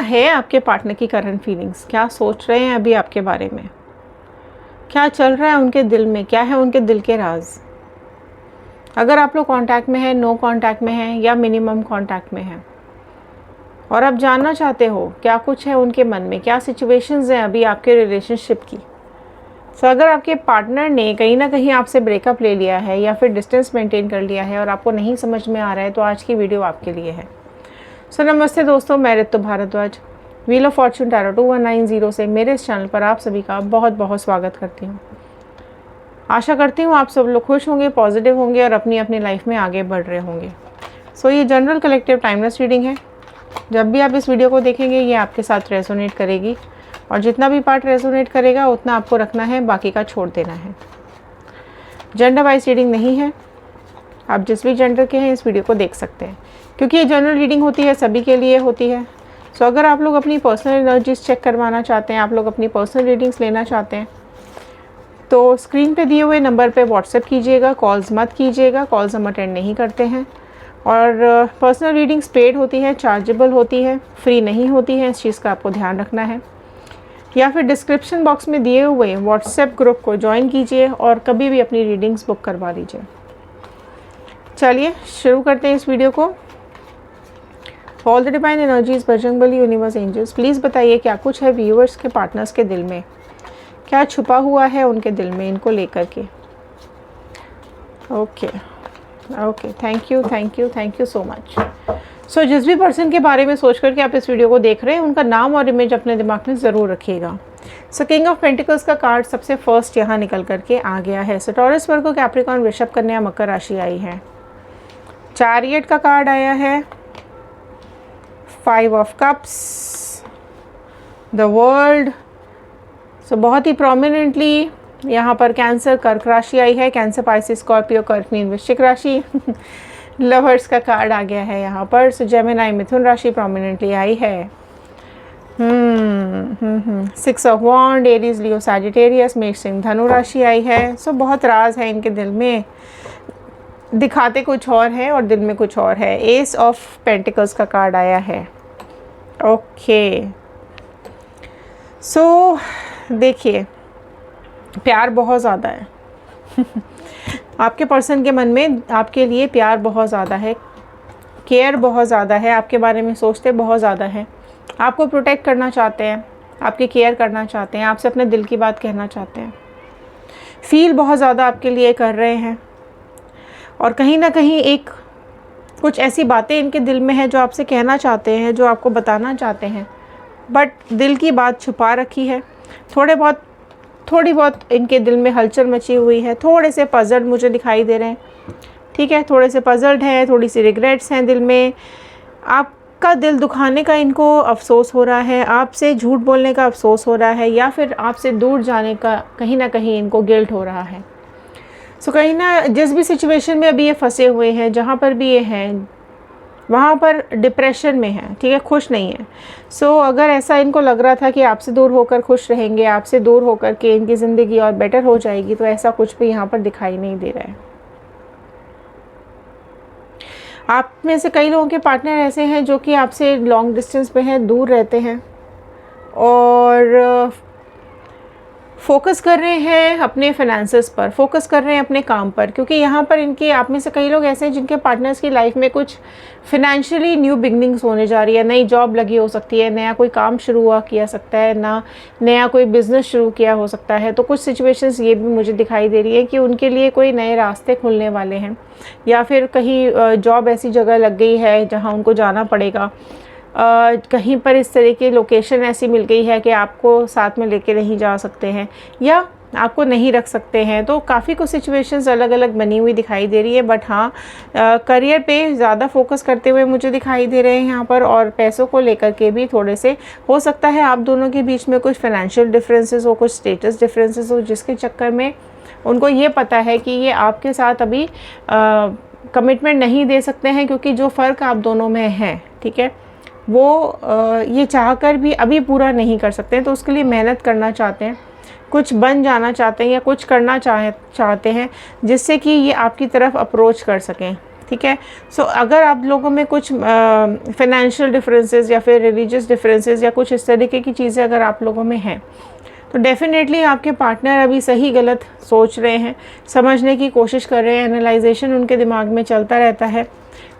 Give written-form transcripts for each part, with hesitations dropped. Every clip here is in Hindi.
है आपके पार्टनर की करंट फीलिंग्स, क्या सोच रहे हैं अभी आपके बारे में, क्या चल रहा है उनके दिल में, क्या है उनके दिल के राज। अगर आप लोग कांटेक्ट में हैं, नो कांटेक्ट में हैं या मिनिमम कांटेक्ट में हैं और आप जानना चाहते हो क्या कुछ है उनके मन में, क्या सिचुएशंस हैं अभी आपके रिलेशनशिप की। सो अगर आपके पार्टनर ने कहीं ना कहीं आपसे ब्रेकअप ले लिया है या फिर डिस्टेंस मेंटेन कर लिया है और आपको नहीं समझ में आ रहा है, तो आज की वीडियो आपके लिए है। सो नमस्ते दोस्तों, मैं Ritu Bhardwaj wheel of fortune tarot 2190 से मेरे इस चैनल पर आप सभी का बहुत बहुत स्वागत करती हूँ। आशा करती हूँ आप सब लोग खुश होंगे, पॉजिटिव होंगे और अपनी अपनी लाइफ में आगे बढ़ रहे होंगे। सो ये जनरल कलेक्टिव टाइमलेस रीडिंग है। जब भी आप इस वीडियो को देखेंगे ये आपके साथ रेजोनेट करेगी और जितना भी पार्ट रेजोनेट करेगा उतना आपको रखना है, बाकी का छोड़ देना है। जेंडर वाइज रीडिंग नहीं है, आप जिस भी जेंडर के हैं इस वीडियो को देख सकते हैं, क्योंकि ये जनरल रीडिंग होती है, सभी के लिए होती है। सो अगर आप लोग अपनी पर्सनल एनर्जीज चेक करवाना चाहते हैं, आप लोग अपनी पर्सनल रीडिंग्स लेना चाहते हैं, तो स्क्रीन पे दिए हुए नंबर पे व्हाट्सएप कीजिएगा, कॉल्स मत कीजिएगा, कॉल्स हम अटेंड नहीं करते हैं। और पर्सनल रीडिंग्स पेड होती है, चार्जेबल होती है, फ्री नहीं होती है, इस चीज़ का आपको ध्यान रखना है। या फिर डिस्क्रिप्शन बॉक्स में दिए हुए व्हाट्सएप ग्रुप को ज्वाइन कीजिए और कभी भी अपनी रीडिंग्स बुक करवा लीजिए। चलिए शुरू करते हैं इस वीडियो को। All the divine energies, Bajrangbali, universe, angels, please बताइए क्या कुछ है व्यूअर्स के पार्टनर्स के दिल में, क्या छुपा हुआ है उनके दिल में इनको लेकर के। Okay, thank you so much. So जिस भी पर्सन के बारे में सोच करके आप इस वीडियो को देख रहे हैं उनका नाम और इमेज अपने दिमाग में ज़रूर रखिएगा। सो किंग ऑफ पेंटिकल्स का कार्ड सबसे फर्स्ट यहाँ निकल करके आ गया है। सो टॉरस, वर्गो, कैप्रिकॉर्न, वृषभ, कन्या, मकर राशि आई है। चैरियट का कार्ड आया है, 5 ऑफ कप्स, द वर्ल्ड। सो बहुत ही प्रोमिनेंटली यहाँ पर कैंसर, कर्क राशि आई है। कैंसर, पाइसिस, स्कॉर्पियो, कर्क, मीन, वृश्चिक राशि। लवर्स का कार्ड आ गया है यहाँ पर। सो जेमिनी, मिथुन राशि प्रोमिनेंटली आई है। 6 of wand, Aries, Leo, Sagittarius, मेष, सिंह, धनु राशि आई है। सो बहुत राज है इनके दिल में, दिखाते कुछ और है और दिल में कुछ और है। एस ऑफ पेंटिकल्स का कार्ड आया है। ओके, सो देखिए, प्यार बहुत ज़्यादा है। आपके पर्सन के मन में आपके लिए प्यार बहुत ज़्यादा है, केयर बहुत ज़्यादा है, आपके बारे में सोचते बहुत ज़्यादा है, आपको प्रोटेक्ट करना चाहते हैं, आपकी केयर करना चाहते हैं, आपसे अपने दिल की बात कहना चाहते हैं, फील बहुत ज़्यादा आपके लिए कर रहे हैं। और कहीं ना कहीं एक कुछ ऐसी बातें इनके दिल में है जो आपसे कहना चाहते हैं, जो आपको बताना चाहते हैं, बट दिल की बात छुपा रखी है। थोड़ी बहुत इनके दिल में हलचल मची हुई है, थोड़े से पजल्ड मुझे दिखाई दे रहे हैं। ठीक है, थोड़े से पजल्ड हैं, थोड़ी सी रिग्रेट्स हैं दिल में। आपका दिल दुखाने का इनको अफसोस हो रहा है, आपसे झूठ बोलने का अफसोस हो रहा है, या फिर आपसे दूर जाने का कहीं ना कहीं इनको गिल्ट हो रहा है। सो कहीं ना जिस भी सिचुएशन में अभी ये फंसे हुए हैं, जहाँ पर भी ये हैं, वहाँ पर डिप्रेशन में है। ठीक है, खुश नहीं है। सो अगर ऐसा इनको लग रहा था कि आपसे दूर होकर खुश रहेंगे, आपसे दूर होकर के इनकी ज़िंदगी और बेटर हो जाएगी, तो ऐसा कुछ भी यहाँ पर दिखाई नहीं दे रहा है। आप में से कई लोगों के पार्टनर ऐसे हैं जो कि आपसे लॉन्ग डिस्टेंस पे हैं, दूर रहते हैं और फोकस कर रहे हैं अपने फाइनेंसेस पर, फोकस कर रहे हैं अपने काम पर, क्योंकि यहाँ पर इनके आप में से कई लोग ऐसे हैं जिनके पार्टनर्स की लाइफ में कुछ फिनेंशियली न्यू बिगनिंग्स होने जा रही है। नई जॉब लगी हो सकती है, नया कोई काम शुरू हुआ किया सकता है, नया कोई बिजनेस शुरू किया हो सकता है। तो कुछ सिचुएशंस ये भी मुझे दिखाई दे रही है कि उनके लिए कोई नए रास्ते खुलने वाले हैं, या फिर कहीं जॉब ऐसी जगह लग गई है जहाँ उनको जाना पड़ेगा। कहीं पर इस तरह की लोकेशन ऐसी मिल गई है कि आपको साथ में लेके नहीं जा सकते हैं या आपको नहीं रख सकते हैं। तो काफ़ी कुछ सिचुएशंस अलग अलग बनी हुई दिखाई दे रही है। बट हाँ, करियर पे ज़्यादा फोकस करते हुए मुझे दिखाई दे रहे हैं यहाँ पर, और पैसों को लेकर के भी थोड़े से हो सकता है आप दोनों के बीच में कुछ फाइनेंशियल डिफरेंसेस हो, कुछ स्टेटस डिफरेंसेस हो, जिसके चक्कर में उनको ये पता है कि ये आपके साथ अभी कमिटमेंट नहीं दे सकते हैं, क्योंकि जो फ़र्क आप दोनों में है, ठीक है, वो ये चाहकर भी अभी पूरा नहीं कर सकते हैं। तो उसके लिए मेहनत करना चाहते हैं, कुछ बन जाना चाहते हैं या कुछ करना चाहते हैं जिससे कि ये आपकी तरफ अप्रोच कर सकें। ठीक है। सो अगर आप लोगों में कुछ फाइनेंशियल डिफरेंसेस या फिर रिलीजियस डिफरेंसेस या कुछ इस तरीके की चीज़ें अगर आप लोगों में हैं, तो डेफ़िनेटली आपके पार्टनर अभी सही गलत सोच रहे हैं, समझने की कोशिश कर रहे हैं, एनालाइजेशन उनके दिमाग में चलता रहता है,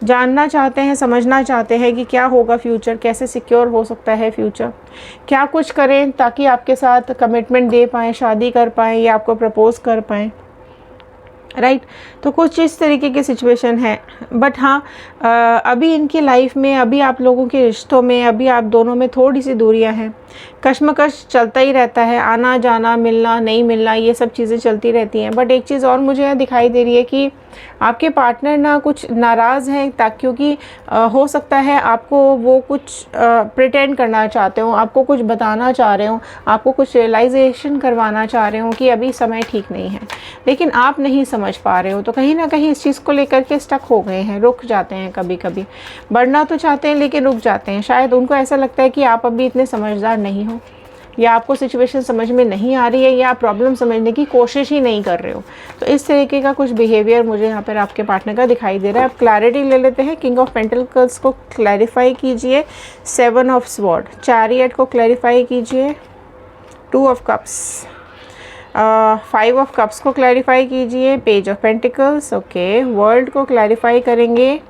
जानना चाहते हैं, समझना चाहते हैं कि क्या होगा फ्यूचर, कैसे सिक्योर हो सकता है फ्यूचर, क्या कुछ करें ताकि आपके साथ कमिटमेंट दे पाएँ, शादी कर पाएँ या आपको प्रपोज़ कर पाएँ, राइट। तो कुछ इस तरीके की सिचुएशन है। बट हाँ, अभी इनकी लाइफ में, अभी आप लोगों के रिश्तों में, अभी आप दोनों में थोड़ी सी दूरियां हैं, कश्मकश चलता ही रहता है, आना जाना, मिलना नहीं मिलना, ये सब चीज़ें चलती रहती हैं। बट एक चीज़ और मुझे यहाँ दिखाई दे रही है कि आपके पार्टनर ना कुछ नाराज़ हैं, क्योंकि हो सकता है आपको वो कुछ प्रिटेंड करना चाहते हो, आपको कुछ बताना चाह रहे हो, आपको कुछ रियलाइजेशन करवाना चाह रहे हो कि अभी समय ठीक नहीं है, लेकिन आप नहीं समझ पा रहे हो। तो कहीं ना कहीं इस चीज़ को लेकर के स्टक हो गए हैं, रुक जाते हैं, कभी कभी बढ़ना तो चाहते हैं लेकिन रुक जाते हैं। शायद उनको ऐसा लगता है कि आप अभी इतने समझदार नहीं हो, या आपको सिचुएशन समझ में नहीं आ रही है, या आप प्रॉब्लम समझने की कोशिश ही नहीं कर रहे हो। तो इस तरीके का कुछ बिहेवियर मुझे यहाँ पर आपके पार्टनर का दिखाई दे रहा है। आप क्लैरिटी ले लेते हैं। किंग ऑफ पेंटिकल्स को क्लैरिफाई कीजिए, 7 ऑफ स्वॉर्ड, चैरियट को क्लैरिफाई कीजिए, 2 ऑफ कप्स, 5 ऑफ कप्स को क्लैरिफाई कीजिए, page of pentacles, okay. World को क्लैरिफाई करेंगे,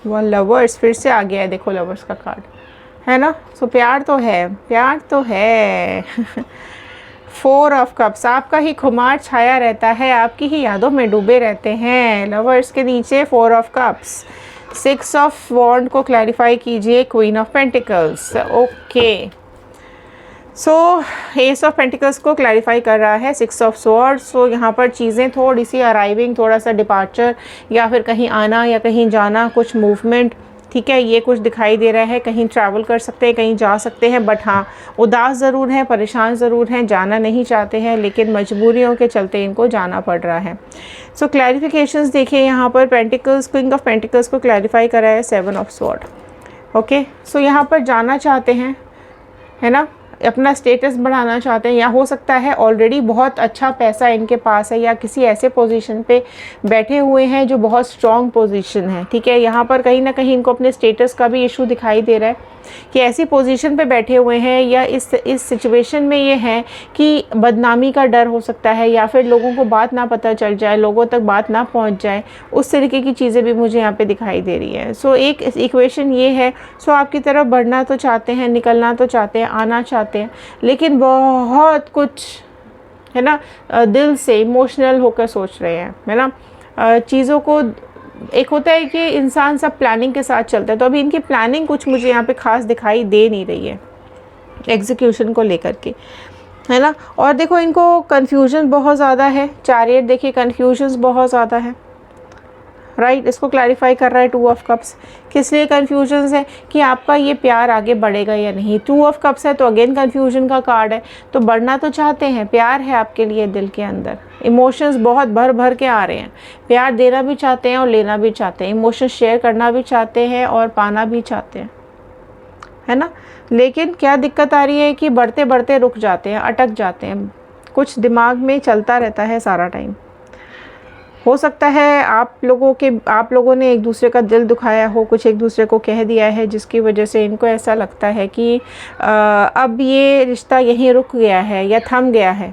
वो लवर्स फिर से आ गया है, देखो लवर्स का कार्ड है ना। सो प्यार तो है, प्यार तो है। 4 ऑफ कप्स, आपका ही खुमार छाया रहता है, आपकी ही यादों में डूबे रहते हैं। लवर्स के नीचे 4 ऑफ कप्स, 6 ऑफ वॉन्ड को क्लैरिफाई कीजिए, queen of pentacles, okay. So S of pentacles को क्लैरिफाई कर रहा है, 6 ऑफ स्वॉर्ड्स। सो यहाँ पर चीज़ें थोड़ी सी अराइविंग, थोड़ा सा डिपार्चर, या फिर कहीं आना या कहीं जाना, कुछ मूवमेंट, ठीक है, ये कुछ दिखाई दे रहा है। कहीं ट्रैवल कर सकते हैं, कहीं जा सकते हैं, बट हाँ उदास ज़रूर हैं, परेशान ज़रूर हैं, जाना नहीं चाहते हैं, लेकिन मजबूरियों के चलते इनको जाना पड़ रहा है। सो क्लैरिफिकेशंस देखिए यहाँ पर, पेंटिकल्स, किंग ऑफ पेंटिकल्स को क्लैरिफाई करा है, 7 ऑफ स्वॉर्ड, ओके। सो यहाँ पर जाना चाहते हैं, है ना, अपना स्टेटस बढ़ाना चाहते हैं, या हो सकता है ऑलरेडी बहुत अच्छा पैसा इनके पास है, या किसी ऐसे पोजीशन पे बैठे हुए हैं जो बहुत स्ट्रॉन्ग पोजीशन है, ठीक है। यहाँ पर कहीं ना कहीं इनको अपने स्टेटस का भी इशू दिखाई दे रहा है कि ऐसी पोजीशन पे बैठे हुए हैं, या इस सिचुएशन में ये हैं कि बदनामी का डर हो सकता है, या फिर लोगों को बात ना पता चल जाए, लोगों तक बात ना पहुंच जाए, उस तरीके की चीज़ें भी मुझे यहाँ पे दिखाई दे रही है। सो एक इक्वेशन ये है, सो आपकी तरफ बढ़ना तो चाहते हैं, निकलना तो चाहते हैं, आना चाहते हैं, लेकिन बहुत कुछ, है ना, दिल से इमोशनल होकर सोच रहे हैं, है ना। चीज़ों को, एक होता है कि इंसान सब प्लानिंग के साथ चलता है, तो अभी इनकी प्लानिंग कुछ मुझे यहाँ पे खास दिखाई दे नहीं रही है एग्जीक्यूशन को लेकर के, है ना। और देखो इनको कन्फ्यूजन बहुत ज़्यादा है, चैरियट देखिए, कन्फ्यूजन्स बहुत ज़्यादा है, राइट। इसको क्लैरिफाई कर रहा है 2 ऑफ कप्स। किस लिए कन्फ्यूजन्स है कि आपका ये प्यार आगे बढ़ेगा या नहीं। 2 ऑफ कप्स है तो अगेन कन्फ्यूजन का कार्ड है, तो बढ़ना तो चाहते हैं, प्यार है आपके लिए दिल के अंदर, इमोशंस बहुत भर भर के आ रहे हैं, प्यार देना भी चाहते हैं और लेना भी चाहते हैं, इमोशंस शेयर करना भी चाहते हैं और पाना भी चाहते हैं, है ना। लेकिन क्या दिक्कत आ रही है कि बढ़ते बढ़ते रुक जाते हैं, अटक जाते हैं, कुछ दिमाग में चलता रहता है सारा टाइम। हो सकता है आप लोगों ने एक दूसरे का दिल दुखाया हो, कुछ एक दूसरे को कह दिया है, जिसकी वजह से इनको ऐसा लगता है कि अब ये रिश्ता यहीं रुक गया है या थम गया है,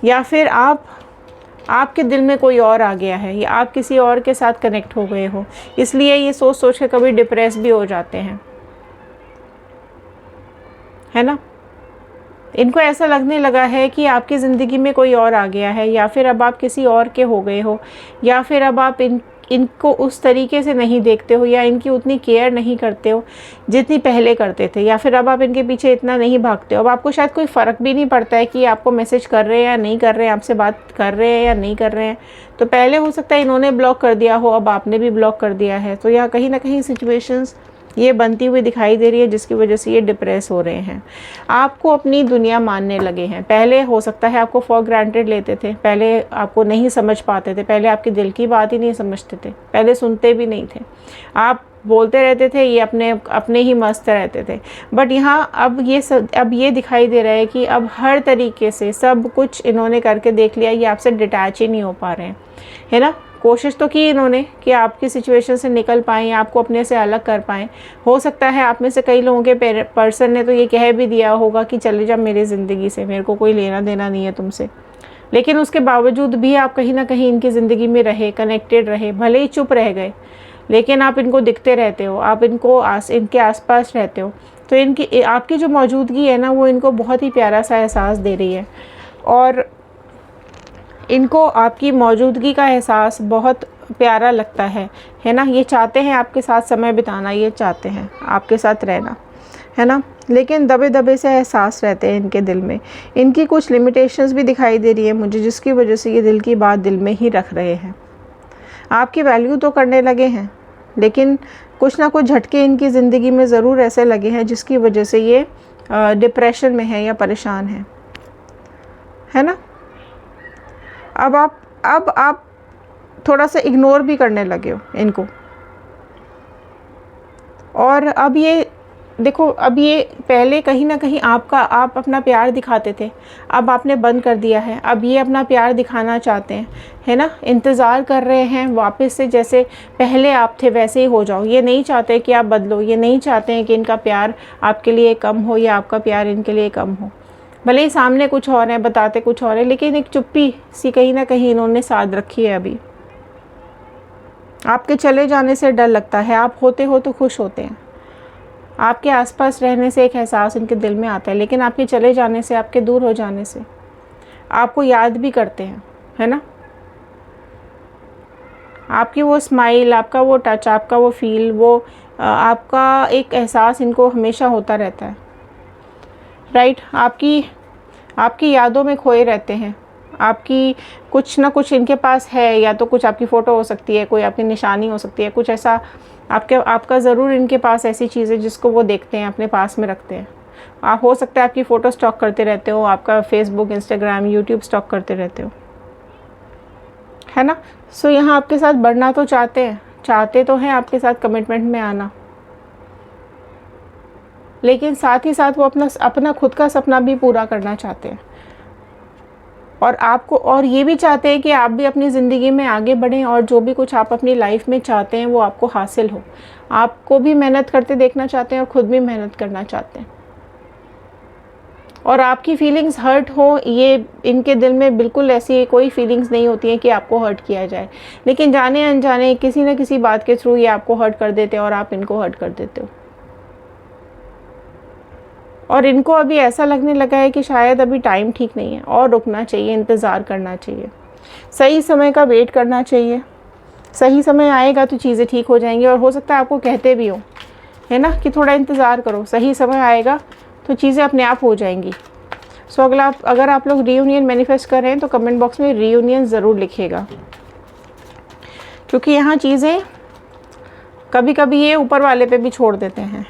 या फिर आपके दिल में कोई और आ गया है, या आप किसी और के साथ कनेक्ट हो गए हो, इसलिए ये सोच सोच के कभी डिप्रेस भी हो जाते हैं, है ना। इनको ऐसा लगने लगा है कि आपकी ज़िंदगी में कोई और आ गया है, या फिर अब आप किसी और के हो गए हो, या फिर अब आप इनको उस तरीके से नहीं देखते हो, या इनकी उतनी केयर नहीं करते हो जितनी पहले करते थे, या फिर अब आप इनके पीछे इतना नहीं भागते हो। अब आपको शायद कोई फ़र्क भी नहीं पड़ता है कि आपको मैसेज कर रहे हैं या नहीं कर रहे हैं, आपसे बात कर रहे हैं या नहीं कर रहे हैं। तो पहले हो सकता है इन्होंने ब्लॉक कर दिया हो, अब आपने भी ब्लॉक कर दिया है, तो यहाँ कहीं ना कहीं सिचुएशंस ये बनती हुई दिखाई दे रही है, जिसकी वजह से ये डिप्रेस हो रहे हैं, आपको अपनी दुनिया मानने लगे हैं। पहले हो सकता है आपको फॉर ग्रांटेड लेते थे, पहले आपको नहीं समझ पाते थे, पहले आपके दिल की बात ही नहीं समझते थे, पहले सुनते भी नहीं थे, आप बोलते रहते थे, ये अपने ही मस्त रहते थे। बट यहाँ अब ये दिखाई दे रहा है कि अब हर तरीके से सब कुछ इन्होंने करके देख लिया, ये आपसे डिटैच ही नहीं हो पा रहे हैं, है ना। कोशिश तो की इन्होंने कि आपकी सिचुएशन से निकल पाएँ, आपको अपने से अलग कर पाएँ। हो सकता है आप में से कई लोगों के पर्सन ने तो ये कह भी दिया होगा कि चले जा मेरी ज़िंदगी से, मेरे को कोई लेना देना नहीं है तुमसे। लेकिन उसके बावजूद भी आप कहीं ना कहीं इनकी ज़िंदगी में रहे, कनेक्टेड रहे, भले ही चुप रह गए, लेकिन आप इनको दिखते रहते हो, आप इनके आसपास रहते हो। तो इनकी आपकी जो मौजूदगी है ना, वो इनको बहुत ही प्यारा सा एहसास दे रही है, और इनको आपकी मौजूदगी का एहसास बहुत प्यारा लगता है ना। ये चाहते हैं आपके साथ समय बिताना, ये चाहते हैं आपके साथ रहना, है ना। लेकिन दबे दबे से एहसास रहते हैं इनके दिल में। इनकी कुछ लिमिटेशंस भी दिखाई दे रही है मुझे, जिसकी वजह से ये दिल की बात दिल में ही रख रहे हैं। आपकी वैल्यू तो करने लगे हैं, लेकिन कुछ ना कुछ झटके इनकी ज़िंदगी में ज़रूर ऐसे लगे हैं जिसकी वजह से ये डिप्रेशन में है या परेशान है ना। अब आप थोड़ा सा इग्नोर भी करने लगे हो इनको, और अब ये देखो, अब ये पहले कहीं ना कहीं आप अपना प्यार दिखाते थे, अब आपने बंद कर दिया है। अब ये अपना प्यार दिखाना चाहते हैं, है ना। इंतज़ार कर रहे हैं वापस से जैसे पहले आप थे वैसे ही हो जाओ। ये नहीं चाहते कि आप बदलो, ये नहीं चाहते हैं कि इनका प्यार आपके लिए कम हो या आपका प्यार इनके लिए कम हो। भले ही सामने कुछ और है, बताते कुछ और है, लेकिन एक चुप्पी सी कहीं ना कहीं इन्होंने साध रखी है। अभी आपके चले जाने से डर लगता है, आप होते हो तो खुश होते हैं, आपके आसपास रहने से एक एहसास इनके दिल में आता है, लेकिन आपके चले जाने से, आपके दूर हो जाने से आपको याद भी करते हैं, है ना। आपकी वो स्माइल, आपका वो टच, आपका वो फील, वो आपका एक एहसास इनको हमेशा होता रहता है, राइट। आपकी यादों में खोए रहते हैं। आपकी कुछ ना कुछ इनके पास है, या तो कुछ आपकी फ़ोटो हो सकती है, कोई आपकी निशानी हो सकती है, कुछ ऐसा आपका ज़रूर इनके पास ऐसी चीज़ है जिसको वो देखते हैं, अपने पास में रखते हैं। आप हो सकता है आपकी फ़ोटो स्टॉक करते रहते हो, आपका फेसबुक, इंस्टाग्राम, यूट्यूब स्टॉक करते रहते हो, है ना। सो यहाँ आपके साथ बढ़ना तो चाहते तो हैं आपके साथ कमिटमेंट में आना, लेकिन साथ ही साथ वो अपना खुद का सपना भी पूरा करना चाहते हैं, और ये भी चाहते हैं कि आप भी अपनी ज़िंदगी में आगे बढ़ें, और जो भी कुछ आप अपनी लाइफ में चाहते हैं वो आपको हासिल हो। आपको भी मेहनत करते देखना चाहते हैं और ख़ुद भी मेहनत करना चाहते हैं, और आपकी फीलिंग्स हर्ट हो, ये इनके दिल में बिल्कुल ऐसी कोई फीलिंग्स नहीं होती हैं कि आपको हर्ट किया जाए, लेकिन जाने अनजाने किसी न किसी बात के थ्रू ये आपको हर्ट कर देते हैं और आप इनको हर्ट कर देते हो। और इनको अभी ऐसा लगने लगा है कि शायद अभी टाइम ठीक नहीं है, और रुकना चाहिए, इंतज़ार करना चाहिए, सही समय का वेट करना चाहिए। सही समय आएगा तो चीज़ें ठीक हो जाएंगी, और हो सकता है आपको कहते भी हो, है ना, कि थोड़ा इंतज़ार करो, सही समय आएगा तो चीज़ें अपने आप हो जाएंगी। सो अगर आप लोग रीयूनियन मैनिफेस्ट कर रहे हैं तो कमेंट बॉक्स में रीयूनियन ज़रूर लिखिएगा, क्योंकि यहाँ चीज़ें कभी कभी ये ऊपर वाले पे भी छोड़ देते हैं।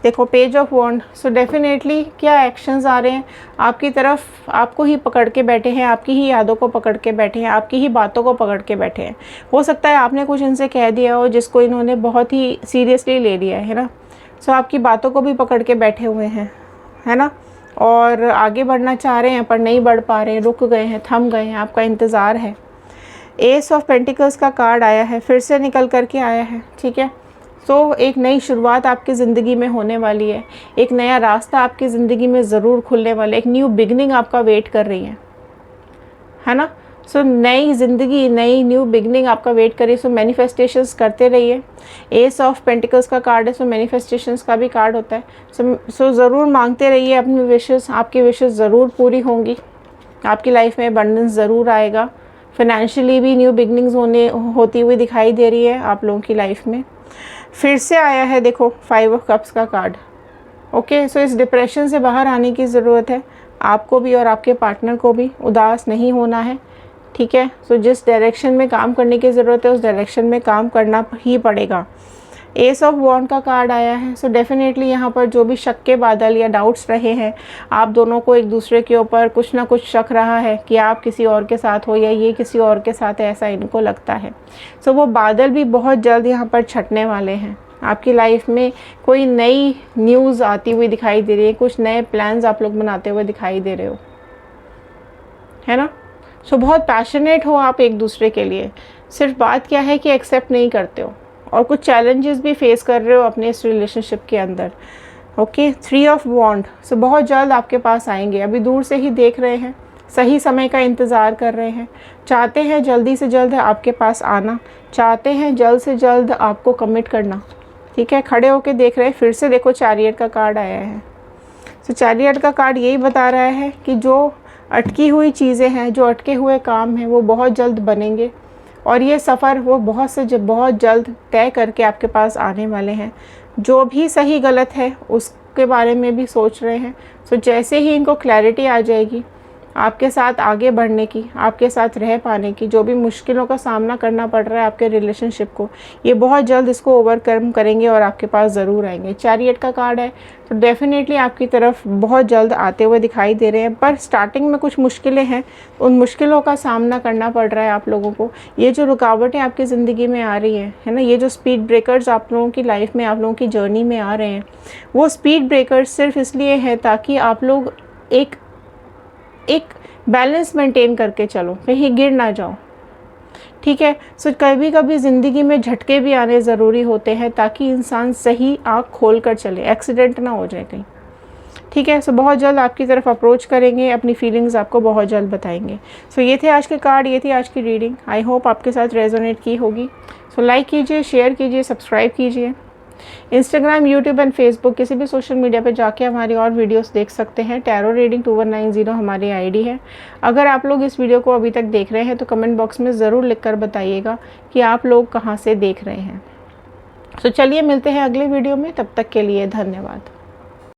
देखो, page of wand. So definitely क्या एक्शंस आ रहे हैं आपकी तरफ, आपको ही पकड़ के बैठे हैं, आपकी ही यादों को पकड़ के बैठे हैं, आपकी ही बातों को पकड़ के बैठे हैं। हो सकता है आपने कुछ इनसे कह दिया हो जिसको इन्होंने बहुत ही सीरियसली ले लिया है ना। सो आपकी बातों को भी पकड़ के बैठे हुए हैं, है ना, और आगे बढ़ना चाह रहे हैं पर नहीं बढ़ पा रहे हैं, रुक गए हैं, थम गए हैं, आपका इंतज़ार है। एस ऑफ पेंटिकल्स का कार्ड आया है, फिर से निकल करके आया है, ठीक है। सो एक नई शुरुआत आपकी ज़िंदगी में होने वाली है, एक नया रास्ता आपकी ज़िंदगी में ज़रूर खुलने वाला है, एक न्यू बिगनिंग आपका वेट कर रही है ना। सो नई ज़िंदगी, नई न्यू बिगनिंग आपका वेट करिए। सो मैनिफेस्टेशंस करते रहिए। एस ऑफ पेंटिकल्स का कार्ड है, सो मैनिफेस्टेशंस का भी कार्ड होता है। सो ज़रूर मांगते रहिए अपनी विशेस, आपकी विशेस ज़रूर पूरी होंगी, आपकी लाइफ में अबंडेंस ज़रूर आएगा। फाइनेंशियली भी न्यू बिगनिंग्स होती हुई दिखाई दे रही है आप लोगों की लाइफ में। फिर से आया है, देखो, 5 ऑफ कप्स का कार्ड। ओके, सो इस डिप्रेशन से बाहर आने की ज़रूरत है आपको भी और आपके पार्टनर को भी। उदास नहीं होना है, ठीक है। सो जिस डायरेक्शन में काम करने की ज़रूरत है उस डायरेक्शन में काम करना ही पड़ेगा। एस ऑफ वॉन्ड का कार्ड आया है। सो डेफिनेटली यहाँ पर जो भी शक के बादल या डाउट्स रहे हैं, आप दोनों को एक दूसरे के ऊपर कुछ ना कुछ शक रहा है कि आप किसी और के साथ हो या ये किसी और के साथ है, ऐसा इनको लगता है। सो वो बादल भी बहुत जल्द यहाँ पर छटने वाले हैं। आपकी लाइफ में कोई नई न्यूज़ आती हुई दिखाई दे रही है, कुछ नए प्लान्स आप लोग बनाते हुए दिखाई दे रहे हो, है ना। सो बहुत पैशनेट हो आप एक दूसरे के लिए, सिर्फ बात क्या है कि एक्सेप्ट नहीं करते हो और कुछ चैलेंजेस भी फेस कर रहे हो अपने इस रिलेशनशिप के अंदर। ओके, 3 ऑफ वॉन्ड, सो बहुत जल्द आपके पास आएंगे। अभी दूर से ही देख रहे हैं, सही समय का इंतज़ार कर रहे हैं, चाहते हैं जल्दी से जल्द आपके पास आना, चाहते हैं जल्द से जल्द आपको कमिट करना। ठीक है, खड़े होके देख रहे हैं। फिर से देखो चैरियट का कार्ड आया है। तो चैरियट का कार्ड यही बता रहा है कि जो अटकी हुई चीज़ें हैं, जो अटके हुए काम हैं, वो बहुत जल्द बनेंगे और ये सफ़र वो बहुत जल्द तय करके आपके पास आने वाले हैं। जो भी सही गलत है उसके बारे में भी सोच रहे हैं। सो जैसे ही इनको क्लैरिटी आ जाएगी आपके साथ आगे बढ़ने की, आपके साथ रह पाने की, जो भी मुश्किलों का सामना करना पड़ रहा है आपके रिलेशनशिप को, ये बहुत जल्द इसको ओवरकम करेंगे और आपके पास ज़रूर आएंगे। चैरियट का कार्ड है तो डेफिनेटली आपकी तरफ बहुत जल्द आते हुए दिखाई दे रहे हैं। पर स्टार्टिंग में कुछ मुश्किलें हैं, उन मुश्किलों का सामना करना पड़ रहा है आप लोगों को। ये जो रुकावटें आपकी ज़िंदगी में आ रही हैं, है ना, ये जो स्पीड ब्रेकर्स आप लोगों की लाइफ में, आप लोगों की जर्नी में आ रहे हैं, वो स्पीड ब्रेकर्स सिर्फ इसलिए हैं ताकि आप लोग एक बैलेंस मेंटेन करके चलो, कहीं गिर ना जाओ। ठीक है, सो कभी कभी ज़िंदगी में झटके भी आने ज़रूरी होते हैं ताकि इंसान सही आँख खोल कर चले, एक्सीडेंट ना हो जाए कहीं। ठीक है, सो बहुत जल्द आपकी तरफ अप्रोच करेंगे, अपनी फीलिंग्स आपको बहुत जल्द बताएंगे। सो ये थे आज के कार्ड, ये थी आज की रीडिंग। आई होप आपके साथ रेजोनेट की होगी। सो लाइक कीजिए, शेयर कीजिए, सब्सक्राइब कीजिए। इंस्टाग्राम, यूट्यूब एंड फेसबुक, किसी भी सोशल मीडिया पे जाके हमारी और वीडियोस देख सकते हैं। टैरो रीडिंग 2190 हमारी आईडी है। अगर आप लोग इस वीडियो को अभी तक देख रहे हैं तो कमेंट बॉक्स में ज़रूर लिखकर बताइएगा कि आप लोग कहाँ से देख रहे हैं। तो चलिए मिलते हैं अगले वीडियो में, तब तक के लिए धन्यवाद।